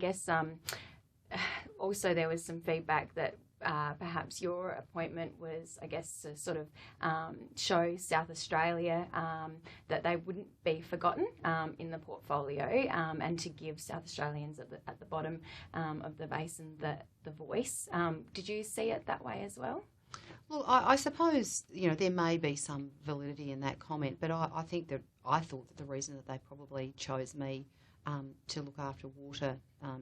guess also there was some feedback that perhaps your appointment was, I guess, to sort of show South Australia that they wouldn't be forgotten in the portfolio, and to give South Australians at the bottom of the basin the voice. Did you see it that way as well? Well, I suppose, there may be some validity in that comment, but I thought that the reason that they probably chose me to look after water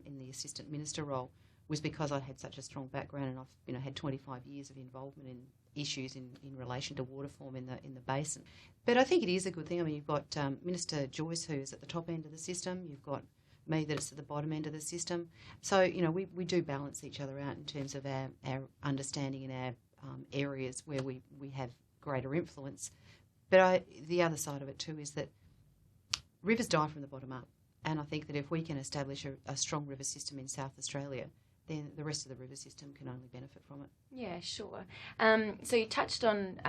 in the assistant minister role was because I'd had such a strong background, and I've had 25 years of involvement in issues in relation to water form in the basin. But I think it is a good thing. I mean, you've got Minister Joyce, who's at the top end of the system. You've got me, that is at the bottom end of the system. So, we do balance each other out in terms of our understanding and our areas where we have greater influence. But the other side of it too is that rivers die from the bottom up, and I think that if we can establish a strong river system in South Australia, then the rest of the river system can only benefit from it. Yeah, sure. So you touched on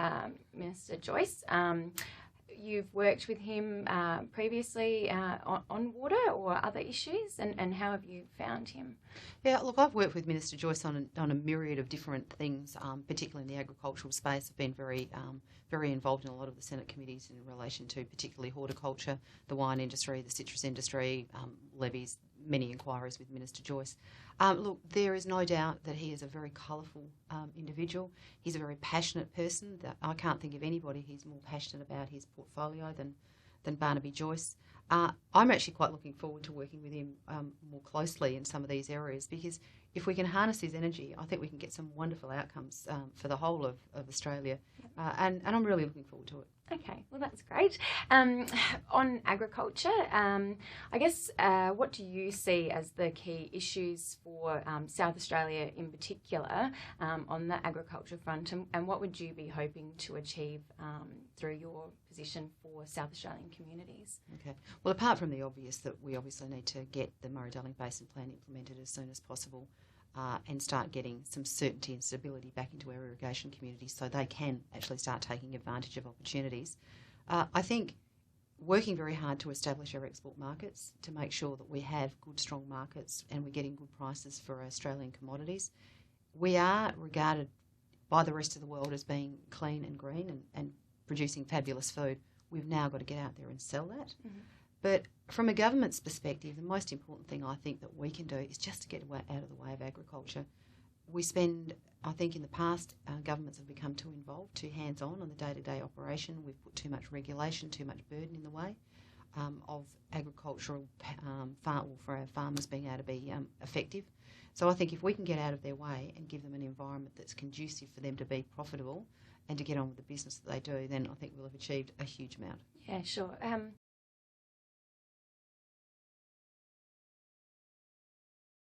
Minister Joyce. You've worked with him previously on water or other issues, and how have you found him? Yeah, look, I've worked with Minister Joyce on a myriad of different things, particularly in the agricultural space. I've been very involved in a lot of the Senate committees in relation to particularly horticulture, the wine industry, the citrus industry, levies, many inquiries with Minister Joyce. Look, there is no doubt that he is a very colourful individual. He's a very passionate person. I can't think of anybody who's more passionate about his portfolio than Barnaby Joyce. I'm actually quite looking forward to working with him more closely in some of these areas, because if we can harness his energy, I think we can get some wonderful outcomes for the whole of Australia, and I'm really looking forward to it. Okay, well, that's great. On agriculture, I guess what do you see as the key issues for South Australia in particular on the agriculture front, and what would you be hoping to achieve through your position for South Australian communities? Okay, well, apart from the obvious that we obviously need to get the Murray-Darling Basin Plan implemented as soon as possible, and start getting some certainty and stability back into our irrigation communities so they can actually start taking advantage of opportunities. I think working very hard to establish our export markets, to make sure that we have good, strong markets and we're getting good prices for Australian commodities. We are regarded by the rest of the world as being clean and green and producing fabulous food. We've now got to get out there and sell that. Mm-hmm. But from a government's perspective, the most important thing I think that we can do is just to get out of the way of agriculture. We spend, I think in the past, governments have become too involved, too hands-on the day-to-day operation. We've put too much regulation, too much burden in the way of agricultural for our farmers being able to be effective. So I think if we can get out of their way and give them an environment that's conducive for them to be profitable and to get on with the business that they do, then I think we'll have achieved a huge amount. Yeah, sure.